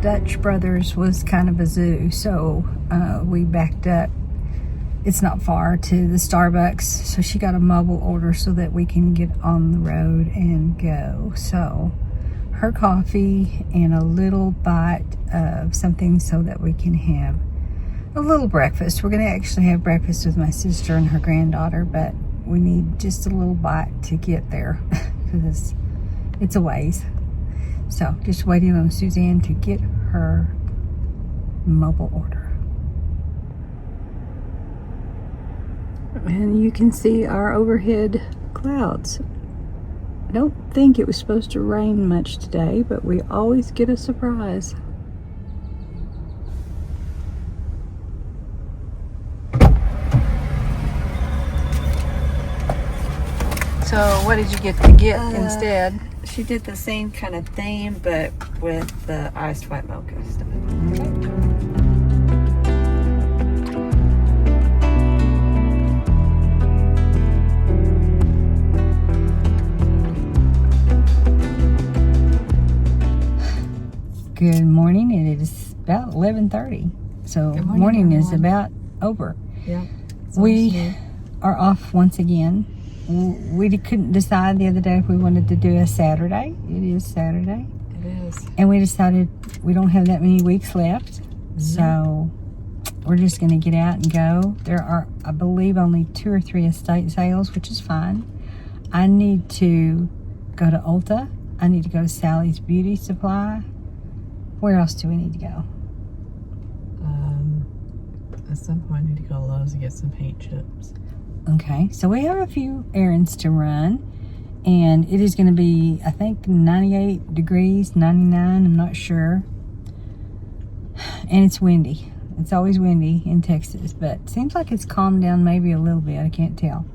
Dutch Brothers was kind of a zoo, so we backed up. It's not far to the Starbucks, so she got a mobile order so that we can get on the road and go. So her coffee and a little bite of something so that we can have a little breakfast. We're going to actually have breakfast with my sister and her granddaughter, but we need just a little bite to get there because it's a ways. So just waiting on Suzanne to get her mobile order. And you can see our overhead clouds. I don't think it was supposed to rain much today, but we always get a surprise. So what did you get instead? She did the same kind of theme, but with the iced white mocha stuff. Okay. Good morning. It is about 11:30. So morning is about over. Yeah. We are off once again. We couldn't decide the other day if we wanted to do a Saturday. It is Saturday. It is. And we decided we don't have that many weeks left. So we're just going to get out and go. There are, I believe, only 2 or 3 estate sales, which is fine. I need to go to Ulta. I need to go to Sally's Beauty Supply. Where else do we need to go? At some point I need to go to Lowe's and get some paint chips. Okay, so we have a few errands to run, and it is going to be, I think, 98 degrees, 99, I'm not sure. And it's windy. It's always windy in Texas, but it seems like it's calmed down maybe a little bit. I can't tell.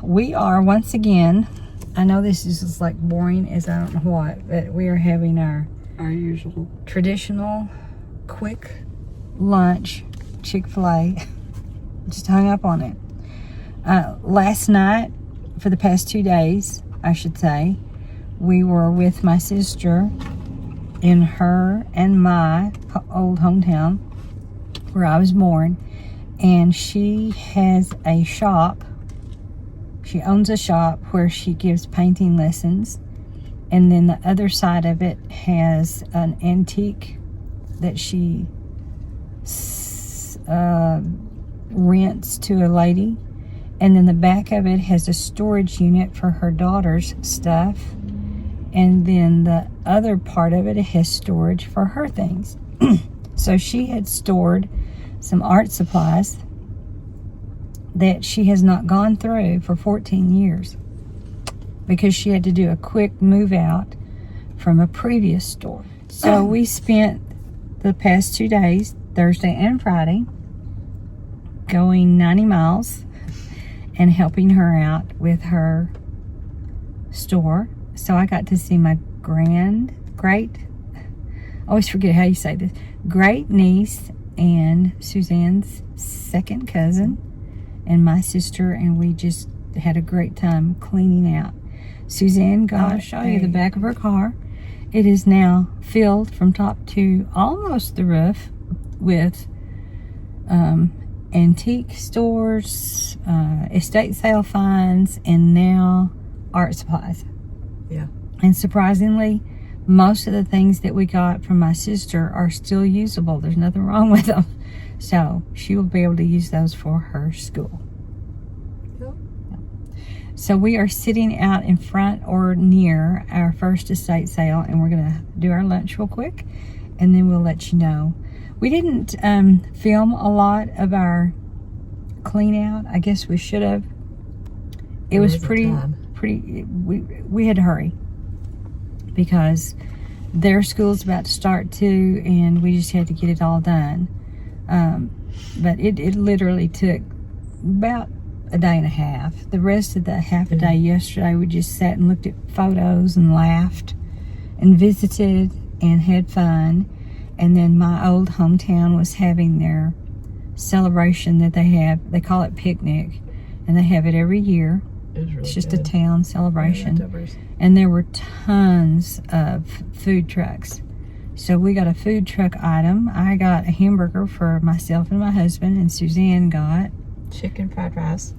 We are, once again, I know this is just like boring as I don't know what, but we are having our usual traditional quick lunch, Chick-fil-A. Just hung up on it. Last night, for the past 2 days, I should say, we were with my sister in her and my old hometown where I was born, and she has a shop. She owns a shop where she gives painting lessons, and then the other side of it has an antique that she rents to a lady, and then the back of it has a storage unit for her daughter's stuff, and then the other part of it has storage for her things. So she had stored some art supplies that she has not gone through for 14 years because she had to do a quick move out from a previous store. So we spent the past 2 days, Thursday and Friday, going 90 miles and helping her out with her store. So I got to see my I always forget how you say this, great niece and Suzanne's second cousin and my sister, and we just had a great time cleaning out. Suzanne got, I'll show you the back of her car. It is now filled from top to almost the roof with antique stores, estate sale finds, and now art supplies. Yeah. And surprisingly, most of the things that we got from my sister are still usable. There's nothing wrong with them. So she will be able to use those for her school. Cool. So we are sitting out in front or near our first estate sale, and we're going to do our lunch real quick, and then we'll let you know. We didn't film a lot of our clean out. I guess we should have. It was pretty. We had to hurry because their school's about to start too, and we just had to get it all done. But it literally took about a day and a half. The rest of the half a day yesterday, we just sat and looked at photos and laughed and visited and had fun. And then my old hometown was having their celebration that they have. They call it picnic, and they have it every year. It's just a town celebration. And there were tons of food trucks. So we got a food truck item. I got a hamburger for myself and my husband, and Suzanne got chicken fried rice.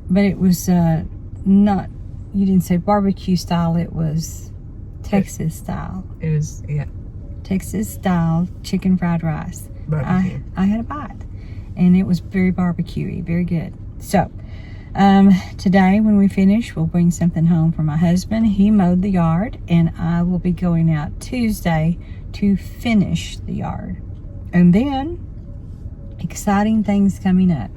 But it was not, you didn't say barbecue style, it was Texas style. It was, yeah. Texas style chicken fried rice. Barbecue. I had a bite, and it was very barbecuey, very good. So, today when we finish, we'll bring something home for my husband. He mowed the yard, and I will be going out Tuesday to finish the yard. And then, exciting things coming up.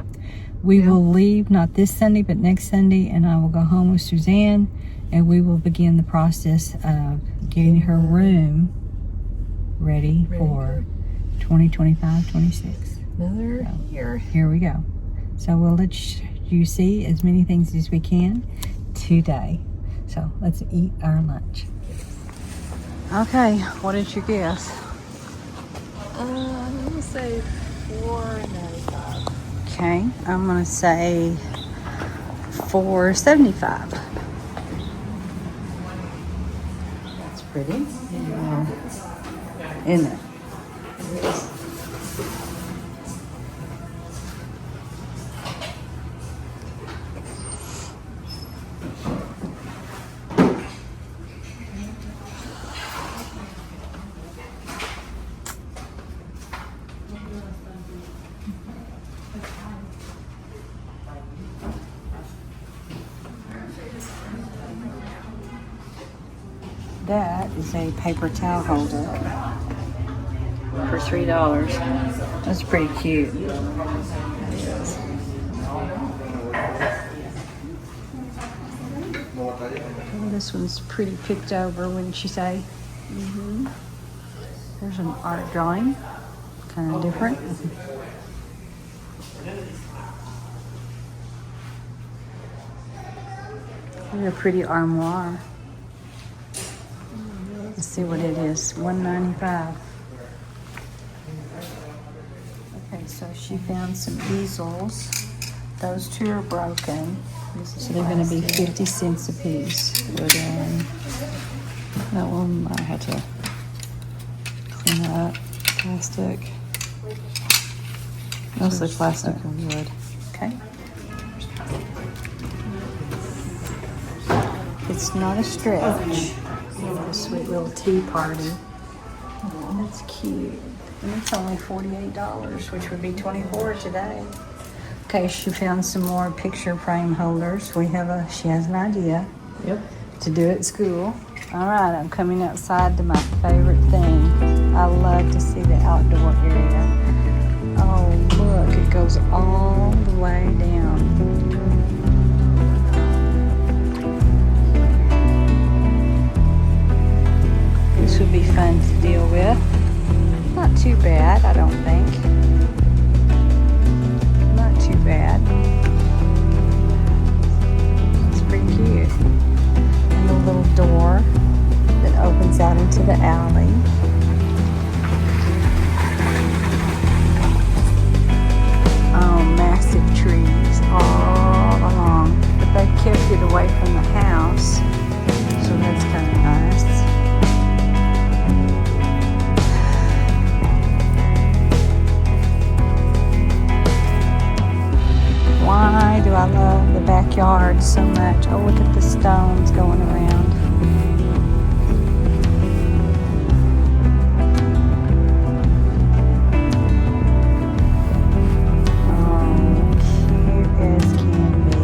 We will leave, not this Sunday, but next Sunday, and I will go home with Suzanne, and we will begin the process of getting her room ready for 2025-26. Another year. Here we go. So we'll let you see as many things as we can today. So let's eat our lunch. Okay, what did you guess? I'm going to say $4.95. Okay, I'm gonna say $4.75. That's pretty. Yeah. Isn't it? That is a paper towel holder for $3. That's pretty cute. This one's pretty picked over, wouldn't you say? Mm-hmm. There's an art drawing, kind of different. Here's a pretty armoire. Let's see what it is. $1.95. Okay, so she found some easels. Those two are broken, so they're going to be 50 cents a piece. But that one I had to clean up. Plastic. Mostly plastic and wood. Okay. It's not a stretch. A sweet little tea party. Oh, that's cute. And it's only $48, which would be $24 today. Okay, she found some more picture frame holders. She has an idea. Yep. To do at school. All right, I'm coming outside to my favorite thing. I love to see the outdoor area. Oh, look, it goes all the way down. This would be fun to deal with. Not too bad, I don't think. Not too bad. It's pretty cute. And a little door that opens out into the alley. Oh, massive trees all along. But they kept it away from the house, so that's kind of nice. Why do I love the backyard so much? Oh, look at the stones going around. Oh, cute as can be.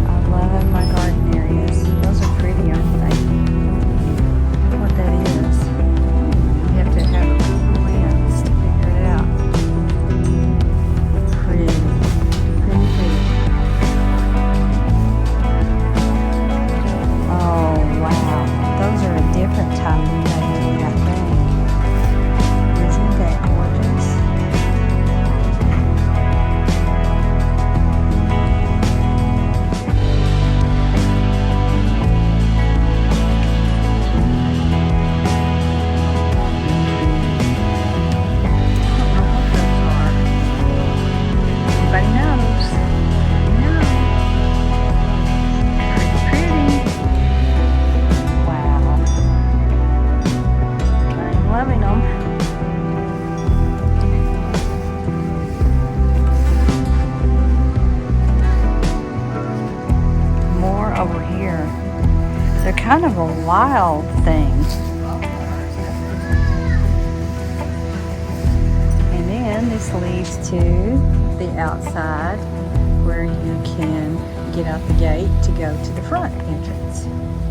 I love my garden areas. Those are pretty, aren't they? I wonder what that is. You have to have a Google Lens to figure it out. Pretty, pretty, pretty. kind of a wild thing. And then this leads to the outside where you can get out the gate to go to the front entrance.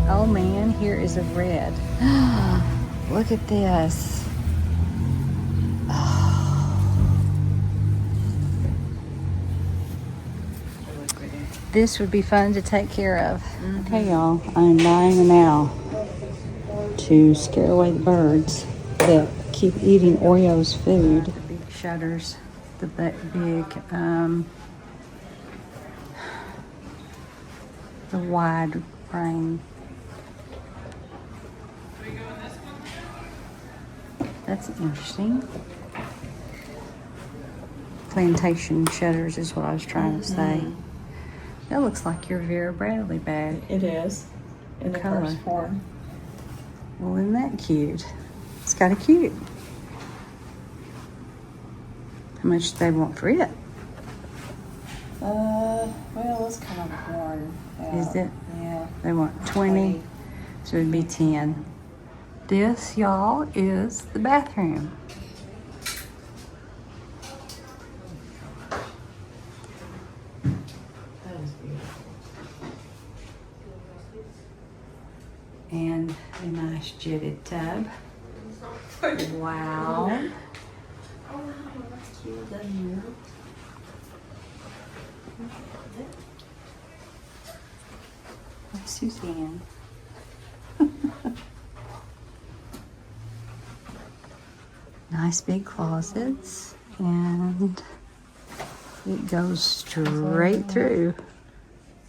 Oh man, here is a red. Look at this. This would be fun to take care of. Okay, y'all, I'm buying an owl to scare away the birds that keep eating Oreo's food. The big shutters, the big, the wide frame. That's interesting. Plantation shutters is what I was trying to say. That looks like your Vera Bradley bag. It is. In the Color. first form. Well, isn't that cute? It's kind of cute. How much do they want for it? Well, it's kind of worn out. Is it? Yeah. They want 20, so it'd be 10. This, y'all, is the bathroom. That is beautiful. And a nice jetted tub. Wow. Oh, that's cute, doesn't it? Where's Suzanne? Nice big closets, and it goes straight through.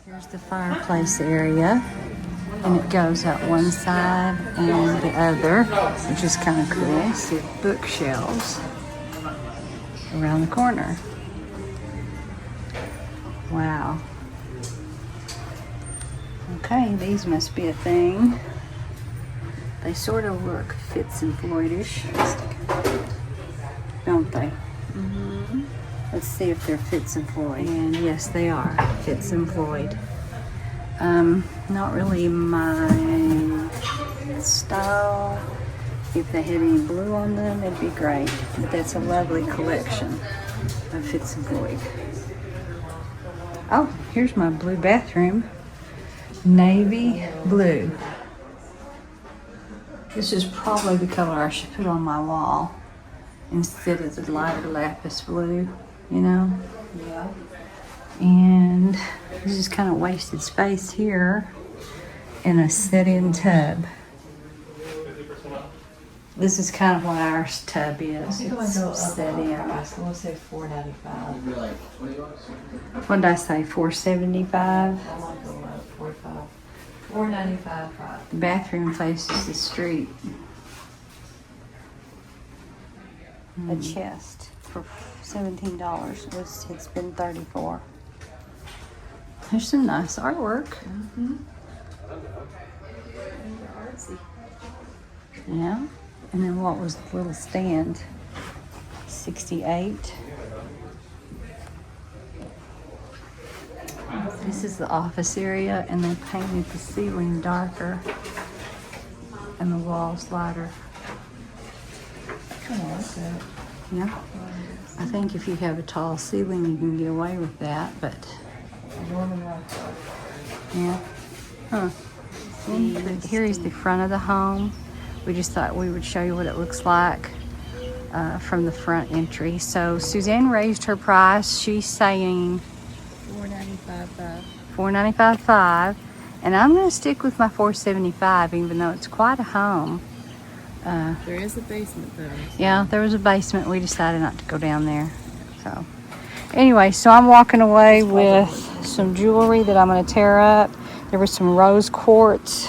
Here's the fireplace area, and it goes out one side and the other, which is kind of cool. See bookshelves around the corner. Wow. Okay, these must be a thing. They sort of look Fitz and Floydish, don't they? Let's see if they're Fitz and Floyd. And yes, they are Fitz and Floyd. Not really my style. If they had any blue on them, it'd be great. But that's a lovely collection of Fitz and Floyd. Oh, here's my blue bathroom. Navy blue. This is probably the color I should put on my wall instead of the lighter lapis blue, you know? Yeah. And this is kind of wasted space here in a set-in tub. This is kind of what our tub is. I think I'm gonna go up set on in. price. I want to say $4.95. What did I say? $4.75? I might go up 45. $4.95. The bathroom faces the street. A chest for $17 it's been $34. There's some nice artwork. Artsy. Yeah. And then what was the little stand? 68. This is the office area, and they painted the ceiling darker and the walls lighter. Kind of like that. Yeah. I think if you have a tall ceiling, you can get away with that, but Norman Rockwell. yeah. Huh. Here is the front of the home. We just thought we would show you what it looks like from the front entry. So Suzanne raised her price. She's saying $495.5, and I'm going to stick with my $475, even though it's quite a home. There is a basement though. Yeah, there was a basement. We decided not to go down there. So anyway, so I'm walking away with some jewelry that I'm going to tear up. There was some rose quartz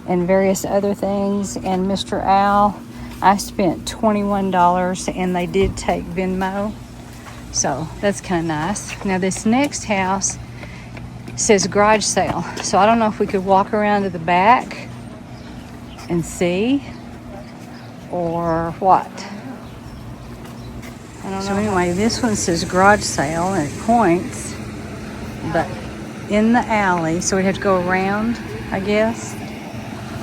and various other things. And Mr. Al, I spent $21, and they did take Venmo. So that's kind of nice. Now this next house says garage sale. So I don't know if we could walk around to the back and see, or what. I don't know. So anyway, this one says garage sale, and it points, but in the alley, so we'd have to go around, I guess.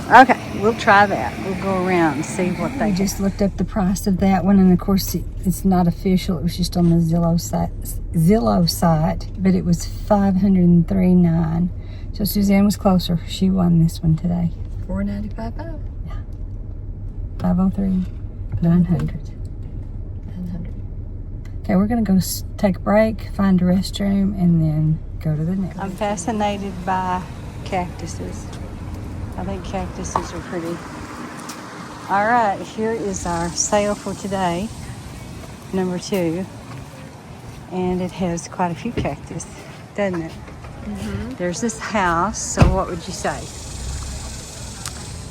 Okay, we'll try that. We'll go around and see what they I just looked up the price of that one, and of course it's not official. It was just on the Zillow site, but it was $503.9. So Suzanne was closer. She won this one today. $495. Yeah. 503 900. Okay, we're gonna go take a break, find a restroom, and then go to the next. I'm fascinated by cactuses. I think cactuses are pretty. All right, here is our sale for today, number 2. And it has quite a few cactus, doesn't it? Mm-hmm. There's this house, so what would you say?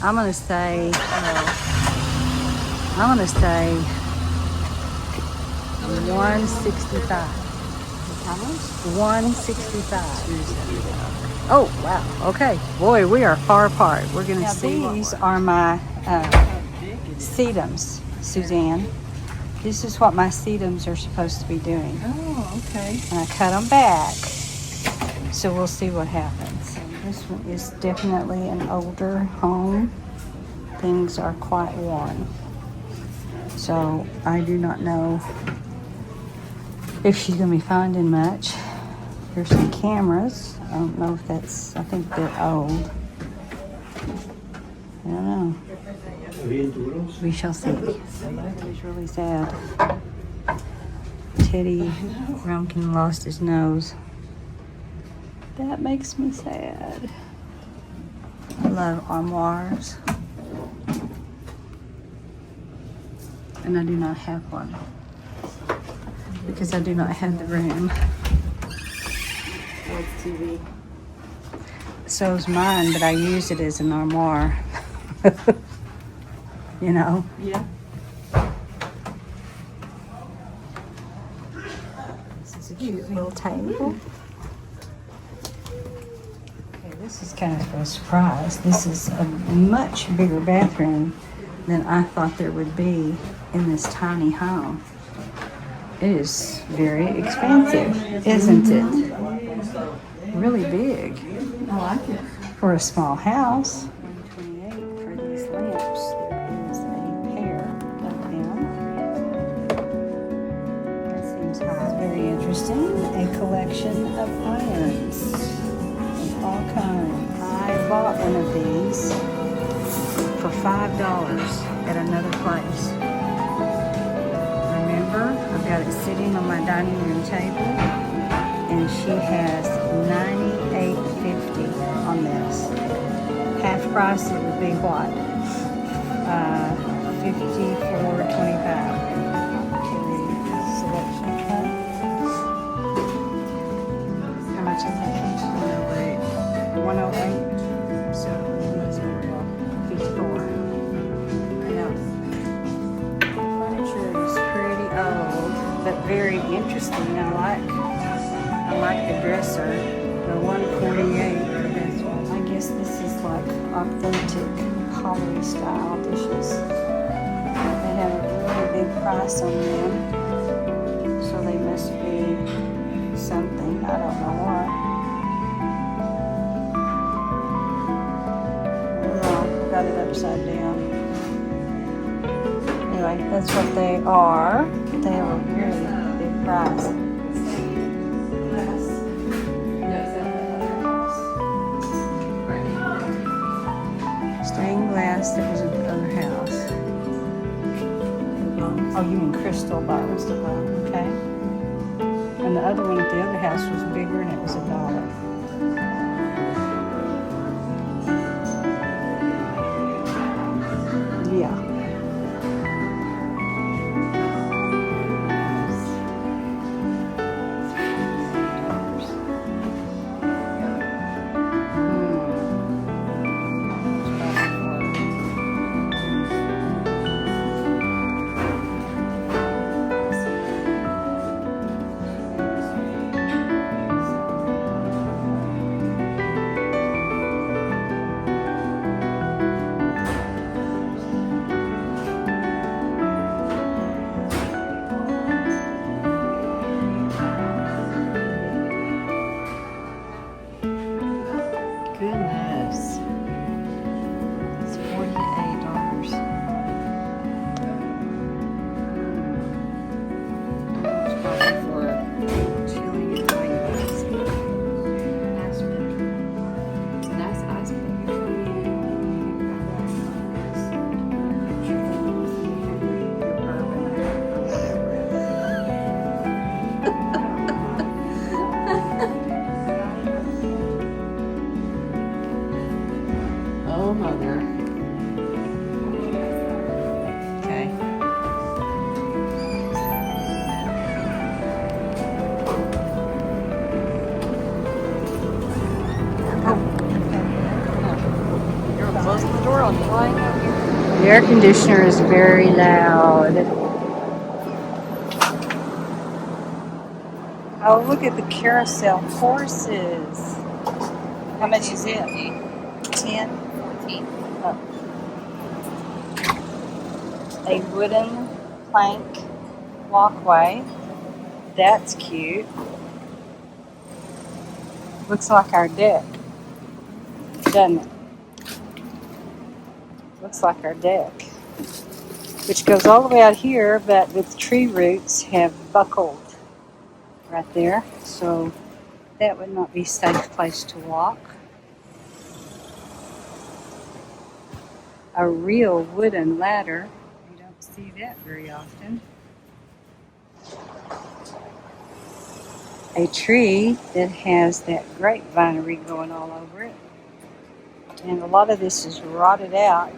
I'm gonna say 165. How much? 165. Oh, wow. Okay. Boy, we are far apart. We're going to see. These are my sedums, Suzanne. This is what my sedums are supposed to be doing. Oh, okay. And I cut them back. So we'll see what happens. This one is definitely an older home. Things are quite worn. So I do not know if she's going to be finding much. Here's some cameras. I don't know if that's, I think they're old. I don't know. We shall see. It's really sad. Teddy Rumpkin lost his nose. That makes me sad. I love armoires. And I do not have one. Because I do not have the room. What's TV? So is mine, but I use it as an armoire. You know? Yeah. This is a cute little table. Okay, this is kind of a surprise. This is a much bigger bathroom than I thought there would be in this tiny home. It is very expensive, isn't it? Really big. I like it. For a small house. $28 for these lamps. There is a pair of them. That seems high. Very interesting. A collection of irons of all kinds. I bought one of these for $5 at another place. Remember, I've got it sitting on my dining room table, and she has $98.50 on this. Half price, it would be what? $54.25. Selection cup. How much is that? 108. So that's 54. I know. Furniture is pretty old, but very interesting. I like the dresser. The 148 for this one. I guess this is like authentic pottery style dishes. They have a really big price on them. So they must be something. I don't know what. Oh, got it upside down. Anyway, that's what they are. They have a really big price. Stained glass that was in the other house. Oh, you mean crystal bottles? Okay. And the other one at the other house was bigger, and it was $1. Yeah. The air conditioner is very loud. Oh, look at the carousel horses. How much is it? 10? 14. Oh. A wooden plank walkway. That's cute. Looks like our deck, doesn't it? Looks like our deck, which goes all the way out here, but with tree roots have buckled right there, so that would not be a safe place to walk. A real wooden ladder. You don't see that very often. A tree that has that grapevinery going all over it. And a lot of this is rotted out,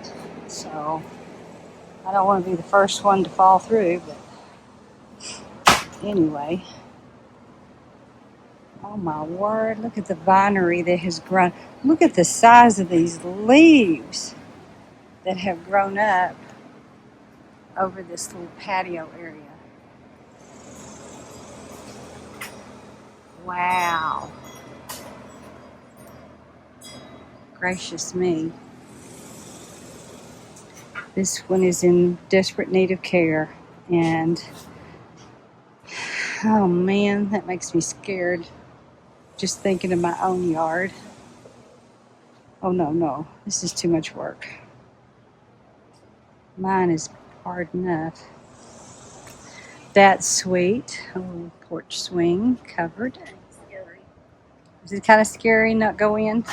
so I don't want to be the first one to fall through, but anyway. Oh my word, look at the vinery that has grown. Look at the size of these leaves that have grown up over this little patio area. Wow. Gracious me. This one is in desperate need of care, and oh man, that makes me scared just thinking of my own yard. Oh no, this is too much work. Mine is hard enough. That's sweet. A little porch swing covered. Is it kind of scary not go in?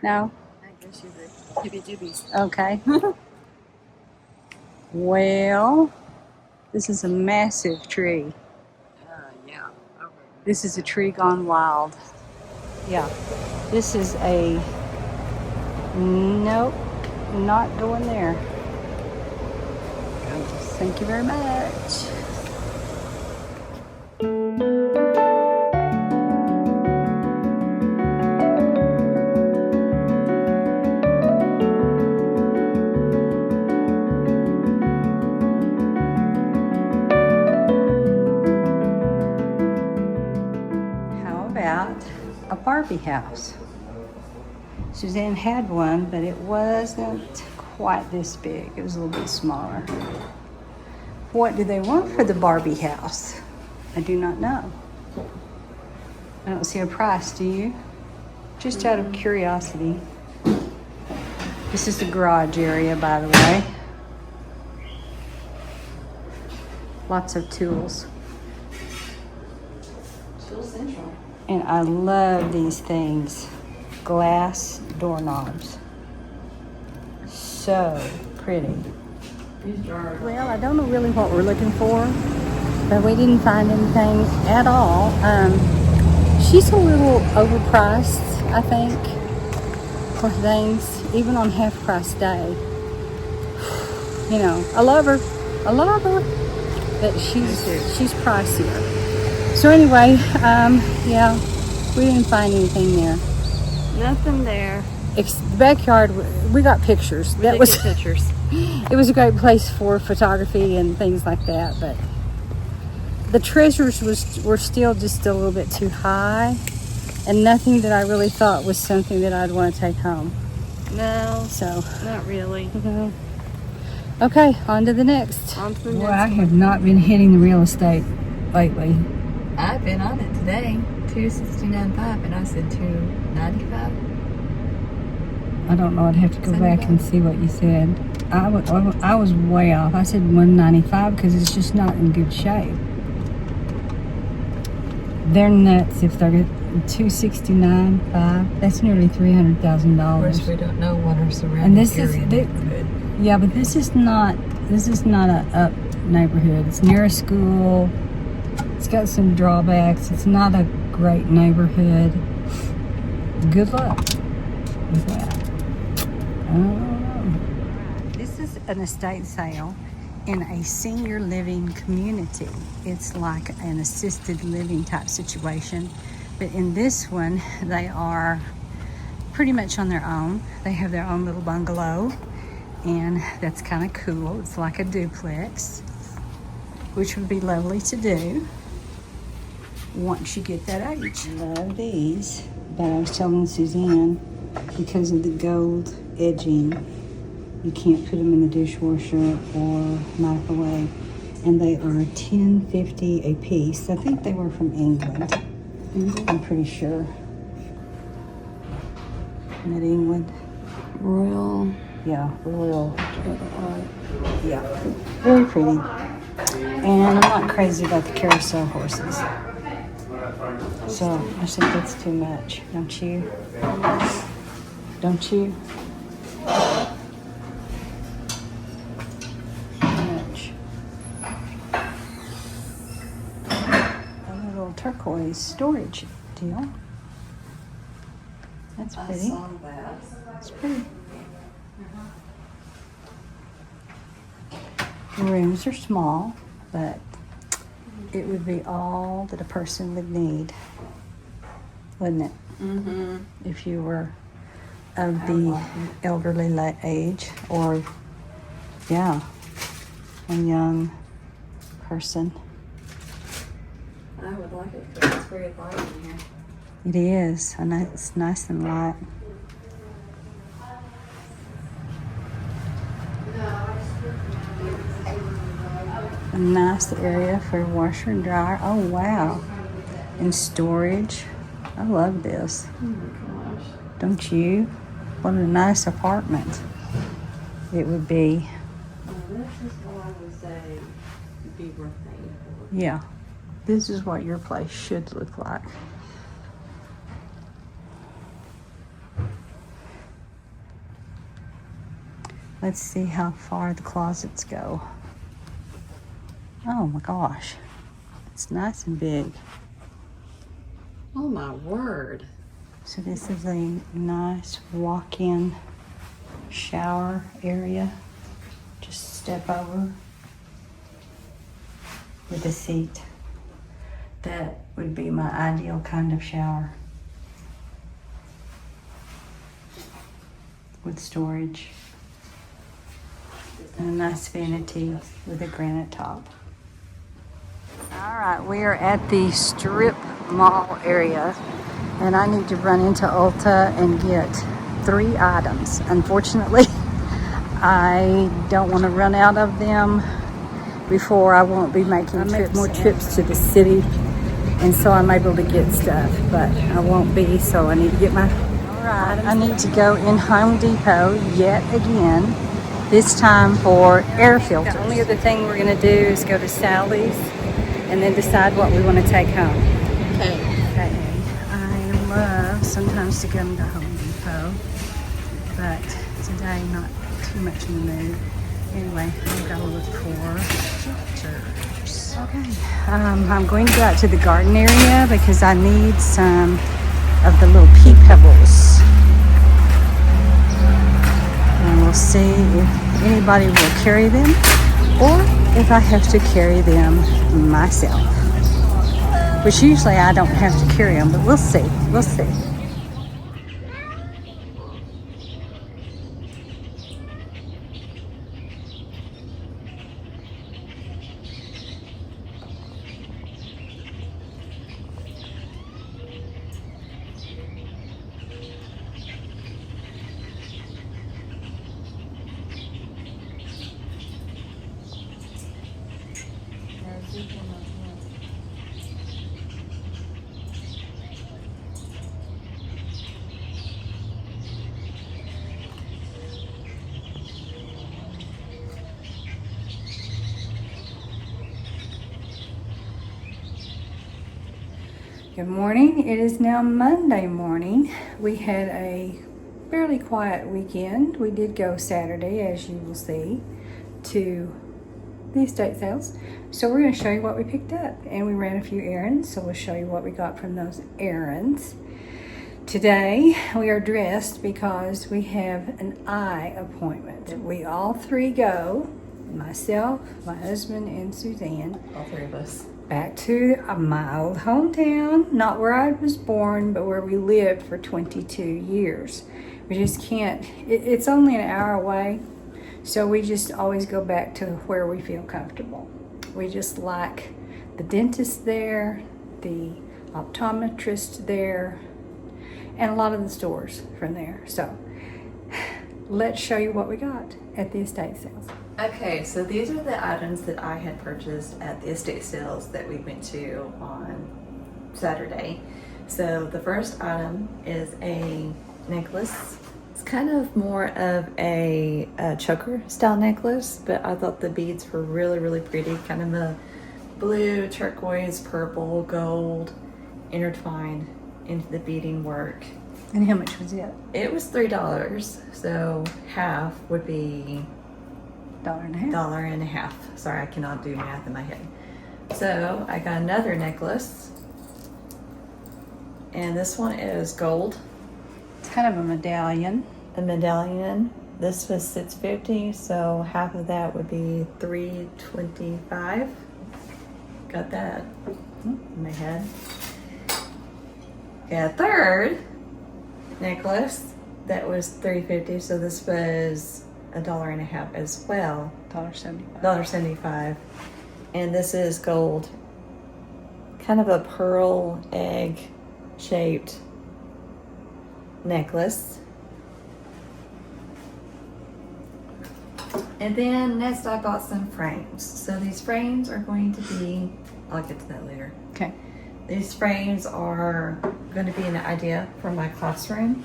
No? I guess you would. Hibby-jibbies. Okay. Well, this is a massive tree. Yeah. Over. This is a tree gone wild. Yeah. This is a... Nope. Not going there. Thank you very much. How about a Barbie house? Suzanne had one, but it wasn't quite this big. It was a little bit smaller. What do they want for the Barbie house? I do not know. I don't see a price, do you? Just out of curiosity. This is the garage area, by the way. Lots of tools. Tool Central. And I love these things. Glass doorknobs. So pretty. Well, I don't know really what we're looking for, but we didn't find anything at all. She's a little overpriced, I think, for things, even on half price day. You know, I love her, but she's pricier. So anyway, yeah, we didn't find anything there. Nothing there. The backyard, we got pictures. Get pictures. It was a great place for photography and things like that, but the treasures were still just a little bit too high, and nothing that I really thought was something that I'd want to take home. No, So, not really. no. Okay, on to the next. On to the next Well, I one. have not been hitting the real estate lately. I've been on it today. 269.5, and I said 295. I don't know. I'd have to go back 75. and see what you said. I was way off. I said 195 because it's just not in good shape. They're nuts if they're 269.5. That's nearly Of course, $300,000. we don't know what our surrounding And this is area the- could. Yeah, but this is not a up neighborhood. It's near a school. It's got some drawbacks. It's not a great neighborhood. Good luck with that. I don't know. This is an estate sale in a senior living community. It's like an assisted living type situation. But in this one, they are pretty much on their own. They have their own little bungalow, and that's kind of cool. It's like a duplex, which would be lovely to do once you get that age. Love these, but I was telling Suzanne, because of the gold edging, you can't put them in the dishwasher or microwave, and they are $10.50 a piece. I think they were from England. I'm pretty sure. Isn't it England? Royal. Yeah, royal. Yeah, very pretty. And I'm not crazy about the carousel horses. So I think that's too much, don't you? Don't you? Too much. A little turquoise storage deal. That's pretty. I saw that. It's pretty. The rooms are small, but it would be all that a person would need, wouldn't it? Mm-hmm. If you were of the elderly age, or, yeah, a young person. I would like it because it's very light in here. It is. It's nice and light. A nice area for washer and dryer. Oh, wow. And storage. I love this. Oh my gosh. Don't you? What a nice apartment it would be. Now, this is what I would say would be worth paying for. Yeah. This is what your place should look like. Let's see how far the closets go. Oh my gosh. It's nice and big. Oh my word. So this is a nice walk-in shower area. Just step over with a seat. That would be my ideal kind of shower. With storage. And a nice vanity with a granite top. All right, we are at the strip mall area, and I need to run into Ulta and get 3 items. Unfortunately, I don't want to run out of them before I won't be making more trips to the city, and so I'm able to get stuff, but I won't be, so I need to get my... All right, I need to go in Home Depot yet again, this time for air filters. The only other thing we're going to do is go to Sally's and then decide what we want to take home. Okay. I love sometimes to go to Home Depot, but today not too much in the mood. Anyway, I've got to look for filters. Okay. I'm going to go out to the garden area because I need some of the little pea pebbles. And we'll see if anybody will carry them or if I have to carry them myself. Which usually I don't have to carry them, but we'll see. We'll see. Good morning. It is now Monday morning. We had a fairly quiet weekend. We did go Saturday, as you will see, to the estate sales. So we're going to show you what we picked up. And we ran a few errands, so we'll show you what we got from those errands. Today, we are dressed because we have an eye appointment. We all 3 go, myself, my husband, and Suzanne. All 3 of us. back to my old hometown, not where I was born, but where we lived for 22 years. We just can't, it's only an hour away, so we just always go back to where we feel comfortable. We just like the dentist there, the optometrist there, and a lot of the stores from there. So let's show you what we got at the estate sales. Okay, so these are the items that I had purchased at the estate sales that we went to on Saturday. So the first item is a necklace. It's kind of more of a choker style necklace, but I thought the beads were really, really pretty. Kind of a blue, turquoise, purple, gold intertwined into the beading work. And how much was it? It was $3, so half would be $1.50. $1.50. Sorry, I cannot do math in my head. So I got another necklace, and this one is gold. It's kind of a medallion. A medallion. This was $6.50, so half of that would be $3.25. Got that in my head. Got a third necklace that was $3.50, so this was $1.50 as well. $1.75. $1.75. And this is gold. Kind of a pearl egg shaped necklace. And then next I bought some frames. So these frames are going to be, I'll get to that later. Okay. These frames are going to be an idea for my classroom.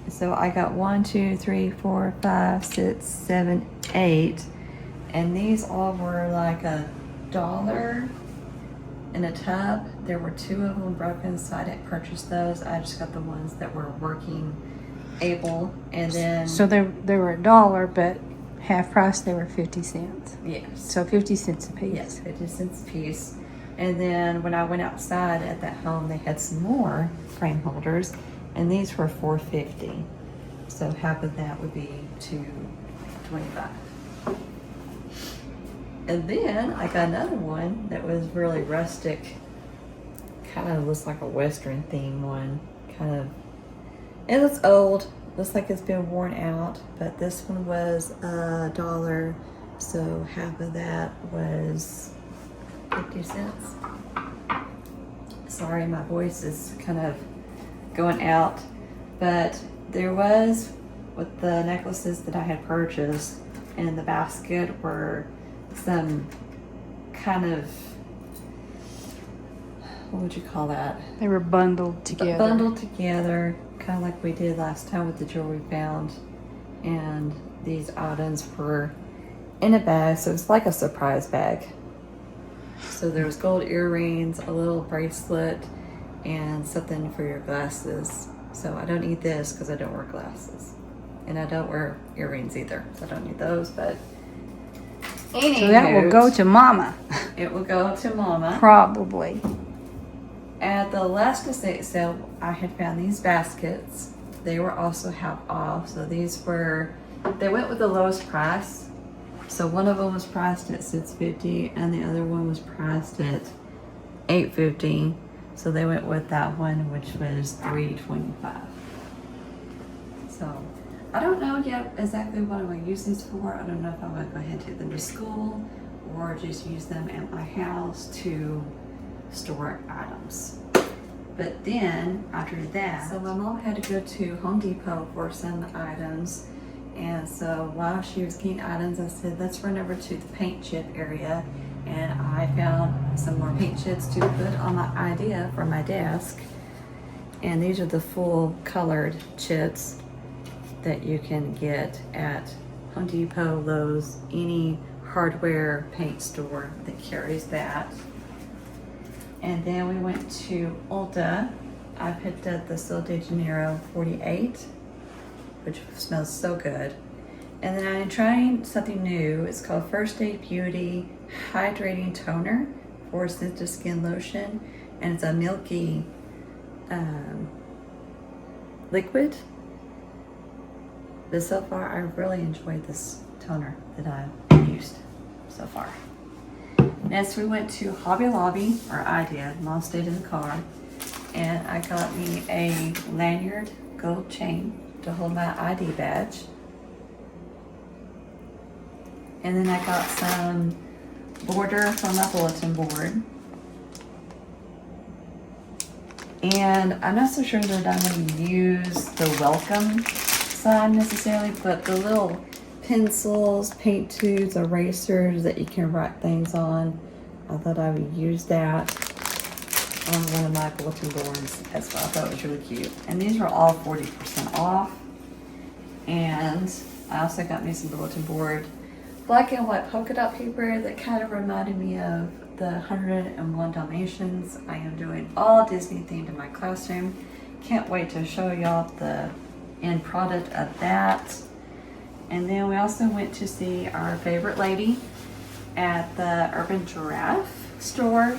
So I got 1, 2, 3, 4, 5, 6, 7, 8. And these all were like $1 in a tub. There were 2 of them broken, so I didn't purchase those. I just got the ones that were working able. And then So they were $1, but half price they were 50 cents. yes. So 50 cents a piece. Yes, 50 cents a piece. And then when I went outside at that home, they had some more frame holders, and these were $4.50. So half of that would be $2.25. And then I got another one that was really rustic, kind of looks like a Western theme one. Kind of, it looks old, looks like it's been worn out, but this one was $1, so half of that was 50 cents. Sorry, my voice is kind of going out, but there was, with the necklaces that I had purchased in the basket, were some kind of, what would you call that? They were bundled together. Bundled together, kind of like we did last time with the jewelry we found. And these items were in a bag, so it's like a surprise bag. So there was gold earrings, a little bracelet, and something for your glasses. So I don't need this because I don't wear glasses. And I don't wear earrings either, so I don't need those, but So that will go to Mama. It will go to Mama. Probably. At the last estate sale, I had found these baskets. They were also half off, so these were, they went with the lowest price. So one of them was priced at $6.50 and the other one was priced at $8.50. So they went with that one, which was $3.25. So I don't know yet exactly what I'm going to use these for. I don't know if I'm going to go ahead and take them to school or just use them at my house to store items. But then after that, so my mom had to go to Home Depot for some items. And so while she was getting items, I said, let's run over to the paint chip area. And I found some more paint chips to put on my idea for my desk. And these are the full colored chips that you can get at Home Depot, Lowe's, any hardware paint store that carries that. And then we went to Ulta. I picked up the Sol de Janeiro 48, which smells so good. And then I'm trying something new. It's called First Day Beauty Hydrating Toner for Sensitive Skin Lotion. And it's a milky liquid. But so far, I really enjoyed this toner that I've used so far. Next, we went to Hobby Lobby, or I did. Mom stayed in the car. And I got me a lanyard gold chain to hold my ID badge. And then I got some border for my bulletin board. And I'm not so sure that I'm going to use the welcome sign necessarily, but the little pencils, paint tubes, erasers that you can write things on, I thought I would use that on one of my bulletin boards as well. I thought it was really cute. And these were all 40% off. And I also got me some bulletin board black and white polka dot paper that kind of reminded me of the 101 Dalmatians. I am doing all Disney themed in my classroom. Can't wait to show y'all the end product of that. And then we also went to see our favorite lady at the Urban Giraffe store.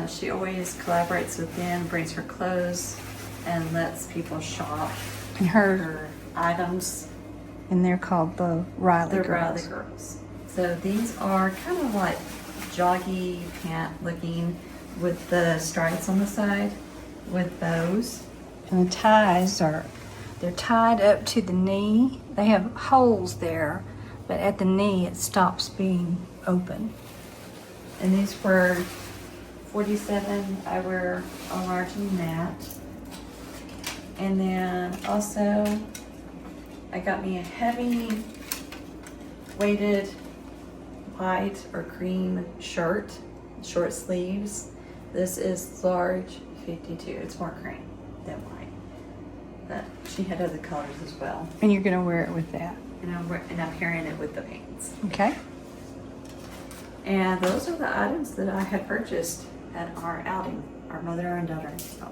She always collaborates with them, brings her clothes, and lets people shop And her, her items. and they're called the Riley The Girls. Riley Girls. So these are kind of like joggy pant looking with the stripes on the side with bows. And the ties they're tied up to the knee. They have holes there, but at the knee it stops being open. And these were 47. I wear a large in that. And then also I got me a heavy weighted white or cream shirt, short sleeves. This is large 52. It's more cream than white. But she had other colors as well. And you're gonna wear it with that. And I'm pairing it with the pants. Okay. And those are the items that I had purchased at our outing, our mother and daughter. Oh.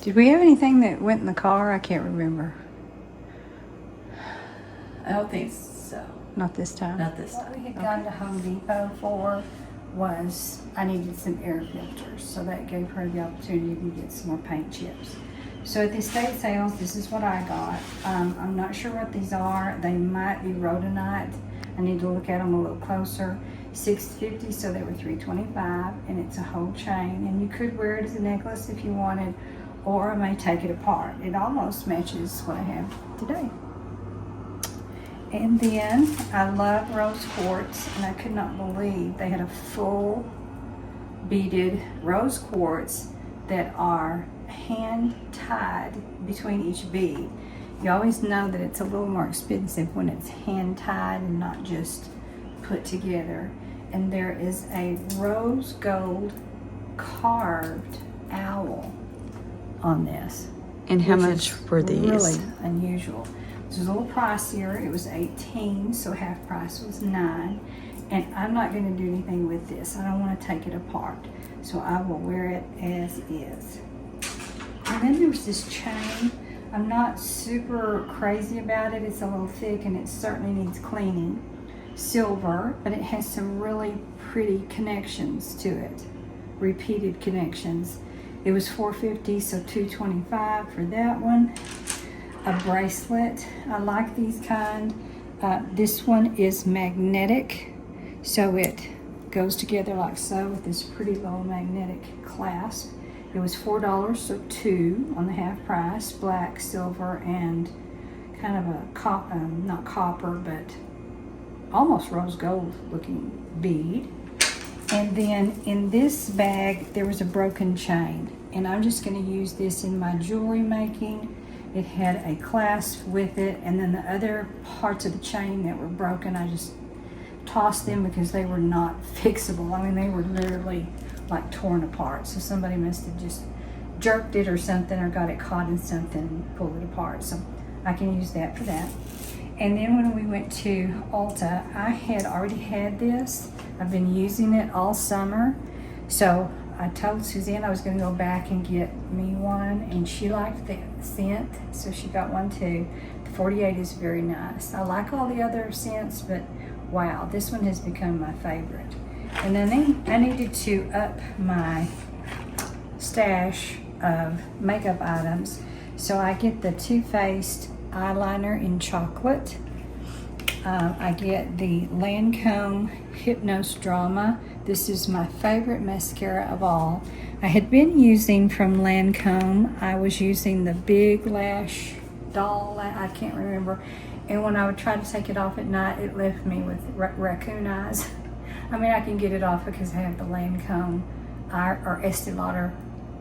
Did we have anything that went in the car? I can't remember. I don't think so. Not this time. Not this What we time. had gone to Home Depot for was I needed some air filters, so that gave her the opportunity to get some more paint chips. So at the estate sales, this is what I got. I'm not sure what these are. They might be rhodonite. I need to look at them a little closer. $6.50, so they were $3.25, and it's a whole chain. And you could wear it as a necklace if you wanted, or I may take it apart. It almost matches what I have today. And then I love rose quartz, and I could not believe they had a full beaded rose quartz that are hand tied between each bead. You always know that it's a little more expensive when it's hand tied and not just put together. And there is a rose gold carved owl on this. And how which much is were these? Really unusual. This was a little pricier. It was $18, so half price was $9. And I'm not going to do anything with this. I don't want to take it apart, so I will wear it as is. And then there was this chain. I'm not super crazy about it. It's a little thick and it certainly needs cleaning. Silver, but it has some really pretty connections to it, repeated connections. It was $4.50, so $2.25 for that one. A bracelet. I like these kind. This one is magnetic, so it goes together like so with this pretty little magnetic clasp. It was $4, so 2 on the half price. Black, silver, and kind of a not copper, but almost rose gold looking bead. And then in this bag there was a broken chain, and I'm just going to use this in my jewelry making. It had a clasp with it, and then the other parts of the chain that were broken, I just tossed them because they were not fixable. I mean, they were literally like torn apart. So somebody must have just jerked it or something, or got it caught in something and pulled it apart. So I can use that for that. And then when we went to Ulta, I had already had this. I've been using it all summer. So I told Suzanne I was going to go back and get me one, and she liked the scent, so she got one too. The 48 is very nice. I like all the other scents, but wow, this one has become my favorite. And then I needed to up my stash of makeup items, so I get the Too Faced eyeliner in chocolate. I get the Lancome Hypnos Drama This is my favorite mascara of all. I had been using from Lancome. I was using the Big Lash Doll, I can't remember. And when I would try to take it off at night, it left me with raccoon eyes. I mean, I can get it off because I have the Lancome or Estee Lauder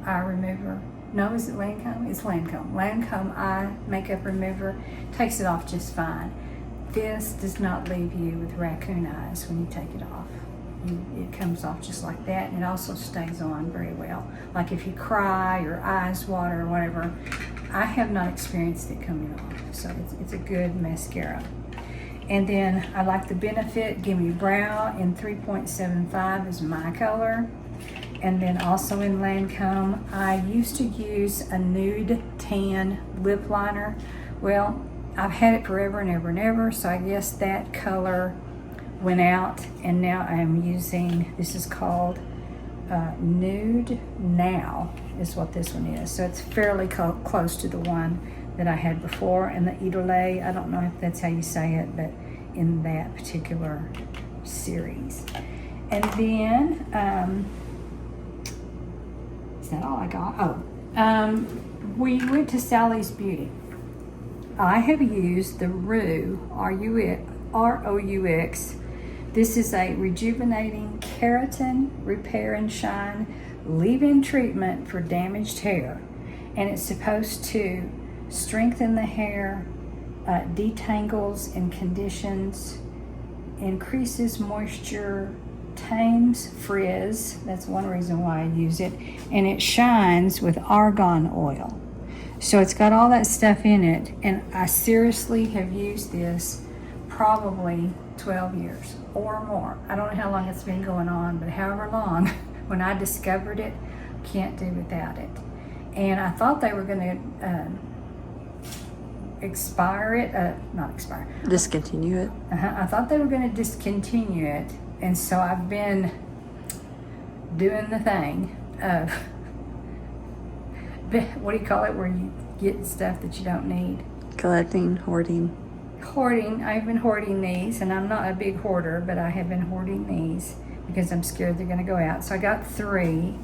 eye remover. No, is it Lancome? It's Lancome. Lancome eye makeup remover takes it off just fine. This does not leave you with raccoon eyes when you take it off. It comes off just like that, and it also stays on very well. Like if you cry or eyes water or whatever, I have not experienced it coming off. So it's a good mascara. And then I like the Benefit Gimme Brow in 3.75 is my color. And then also in Lancome, I used to use a nude tan lip liner. Well, I've had it forever and ever and ever, so I guess that color went out, and now I'm using, this is called Nude Now is what this one is. So it's fairly close to the one that I had before, and the Idole, I don't know if that's how you say it, but in that particular series. And then, is that all I got? Oh, we went to Sally's Beauty. I have used the R-O-U-X. This is a rejuvenating keratin repair and shine leave-in treatment for damaged hair. And it's supposed to strengthen the hair, detangles and conditions, increases moisture, tames frizz. That's one reason why I use it. And it shines with argan oil. So it's got all that stuff in it, and I seriously have used this probably 12 years or more. I don't know how long it's been going on, but however long, when I discovered it, can't do without it. And I thought they were going to Discontinue it. I thought they were going to discontinue it, and so I've been doing the thing of what do you call it, where you get stuff that you don't need? Collecting, hoarding. I've been hoarding these, and I'm not a big hoarder, but I have been hoarding these because I'm scared they're going to go out. So I got 3.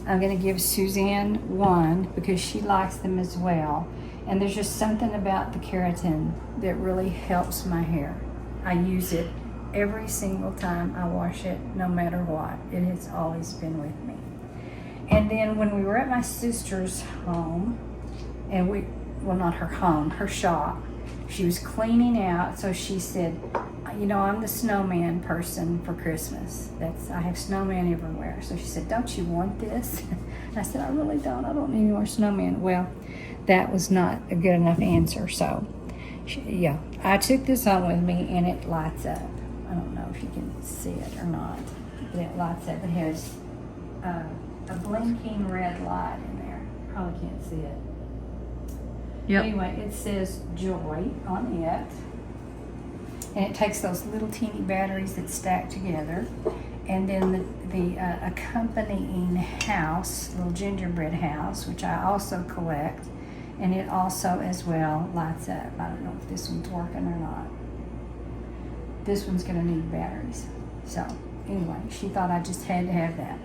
I'm going to give Suzanne 1 because she likes them as well. And there's just something about the keratin that really helps my hair. I use it every single time I wash it, no matter what. It has always been with me. And then when we were at my sister's home, and not her home, her shop, she was cleaning out, so she said, you know, I'm the snowman person for Christmas. I have snowman everywhere. So she said, don't you want this? And I said, I really don't. I don't need any more snowman. Well, that was not a good enough answer. So, yeah, I took this home with me, and it lights up. I don't know if you can see it or not, but it lights up. It has a blinking red light in there. Probably can't see it. Yep. Anyway, it says Joy on it. And it takes those little teeny batteries that stack together. And then the accompanying house, little gingerbread house, which I also collect. And it also, as well, lights up. I don't know if this one's working or not. This one's going to need batteries. So, anyway, she thought I just had to have that.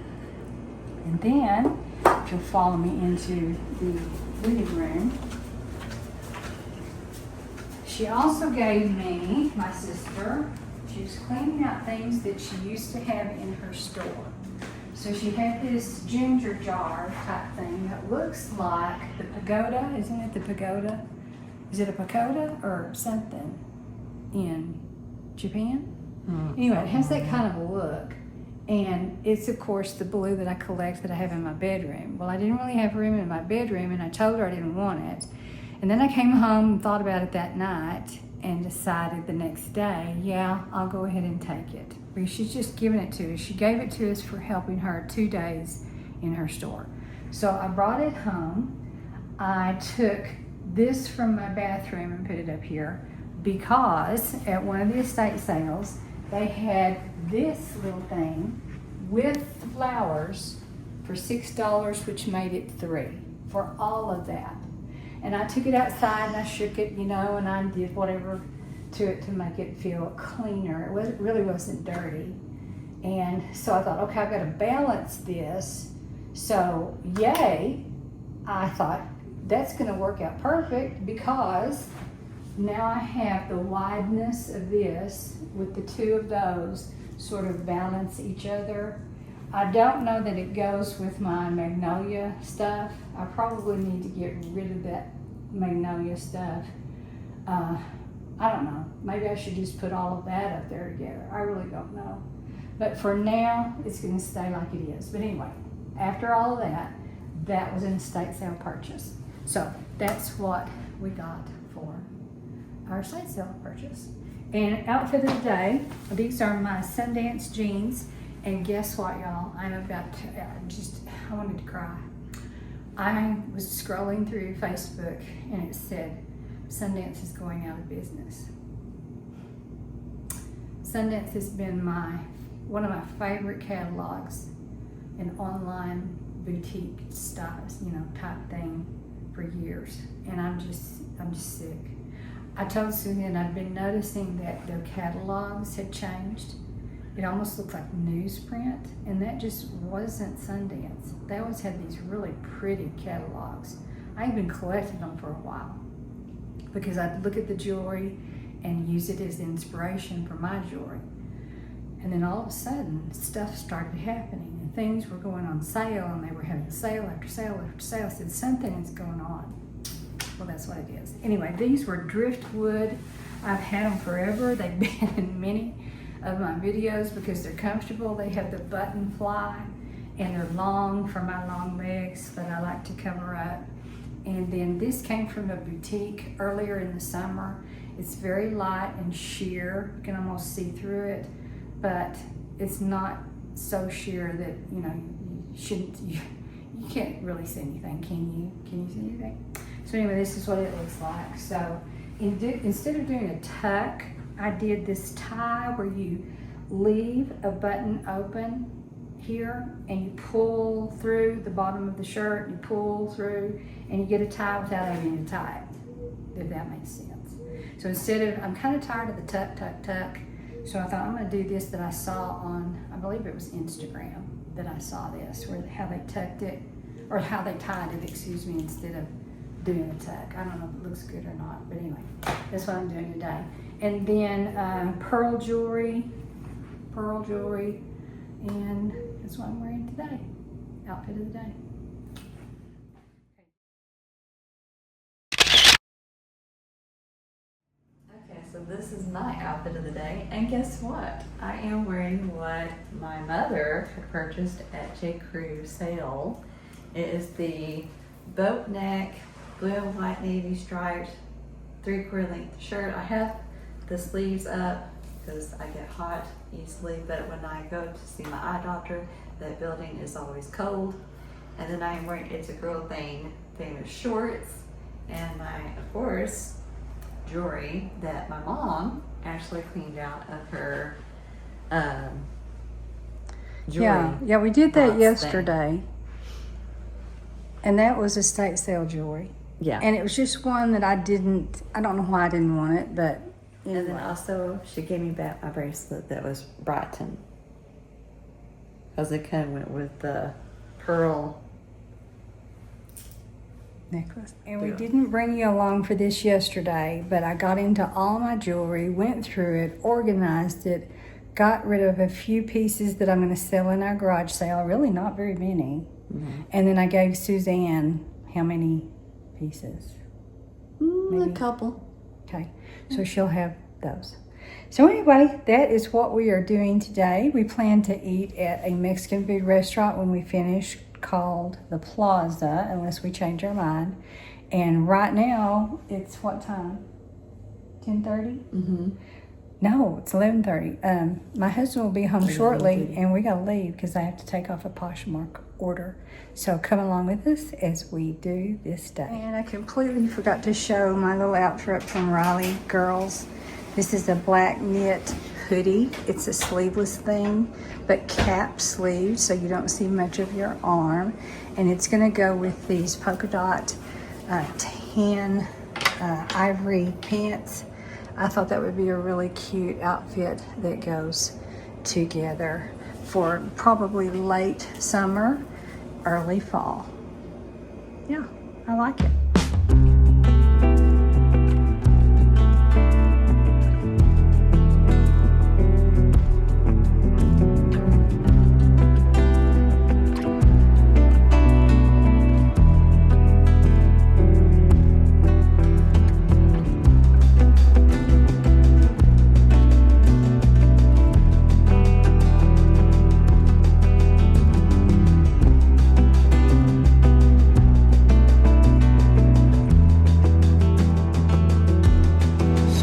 And then, if you'll follow me into the living room, she also gave me, my sister, she was cleaning out things that she used to have in her store. So she had this ginger jar type thing that looks like the pagoda. Isn't it the pagoda? Is it a pagoda or something in Japan? Anyway, it has that kind of a look. And it's, of course, the blue that I collect that I have in my bedroom. Well, I didn't really have room in my bedroom, and I told her I didn't want it. And then I came home and thought about it that night and decided the next day, yeah, I'll go ahead and take it. Because she's just giving it to us. She gave it to us for helping her 2 days in her store. So I brought it home. I took this from my bathroom and put it up here because at one of the estate sales, they had this little thing with flowers for $6, which made it $3 for all of that. And I took it outside and I shook it, you know, and I did whatever to it to make it feel cleaner. It really wasn't dirty. And so I thought, okay, I've got to balance this. So yay, I thought that's going to work out perfect, because now I have the wideness of this with the two of those sort of balance each other. I don't know that it goes with my magnolia stuff. I probably need to get rid of that magnolia stuff. I don't know. Maybe I should just put all of that up there together. I really don't know. But for now, it's going to stay like it is. But anyway, after all of that, that was an estate sale purchase. So that's what we got for our estate sale purchase. And outfit of the day, these are my Sundance jeans. And guess what, y'all? I'm about to, I wanted to cry. I was scrolling through Facebook and it said, Sundance is going out of business. Sundance has been one of my favorite catalogs in online boutique styles, type thing for years. And I'm just sick. I told Susan I'd been noticing that their catalogs had changed. It almost looked like newsprint, and that just wasn't Sundance. They always had these really pretty catalogs. I even collected them for a while because I'd look at the jewelry and use it as inspiration for my jewelry. And then all of a sudden, stuff started happening, and things were going on sale, and they were having sale after sale after sale. I said, something is going on. Well, that's what it is. Anyway, these were driftwood. I've had them forever. They've been in many of my videos because they're comfortable. They have the button fly, and they're long for my long legs that I like to cover up. And then this came from a boutique earlier in the summer. It's very light and sheer. You can almost see through it, but it's not so sheer that, you can't really see anything, can you? Can you see anything? So anyway, this is what it looks like. So instead of doing a tuck, I did this tie where you leave a button open here and you pull through the bottom of the shirt, you pull through, and you get a tie without having to tie it, if that makes sense. So I'm kind of tired of the tuck, so I thought I'm going to do this that I saw on, I believe it was Instagram that I saw this, how they tucked it, or how they tied it, instead of doing a tuck. I don't know if it looks good or not, but anyway, that's what I'm doing today. And then pearl jewelry, and that's what I'm wearing today, outfit of the day. Okay, so this is my outfit of the day, and guess what? I am wearing what my mother had purchased at J. Crew sale. It is the boat neck, blue and white navy striped 3/4 length shirt. I have the sleeves up because I get hot easily, but when I go to see my eye doctor, that building is always cold. And then I am wearing It's a Girl Thing famous shorts, and my, of course, jewelry that my mom actually cleaned out of her jewelry. Yeah, we did that box yesterday. thing. And that was estate sale jewelry. Yeah. And it was just one that I don't know why I didn't want it, but anyway. And then also she gave me back my bracelet that was Brighton, because it kind of went with the pearl necklace. And we didn't bring you along for this yesterday, but I got into all my jewelry, went through it, organized it, got rid of a few pieces that I'm going to sell in our garage sale, really not very many. Mm-hmm. And then I gave Suzanne how many pieces? A couple. Okay, so she'll have those. So anyway, that is what we are doing today. We plan to eat at a Mexican food restaurant when we finish, called the Plaza, unless we change our mind. And right now, it's what time? 10:30? Mm-hmm. No, it's 11:30. My husband will be home shortly, and we got to leave because I have to take off a POSHMARK order. So come along with us as we do this day. And I completely forgot to show my little outfit from Riley Girls. This is a black knit hoodie. It's a sleeveless thing, but cap sleeves, so you don't see much of your arm. And it's going to go with these polka dot tan ivory pants. I thought that would be a really cute outfit that goes together. for probably late summer, early fall. Yeah, I like it.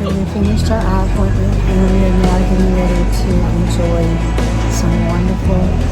So we finished our eye appointment and we are now getting ready to enjoy some wonderful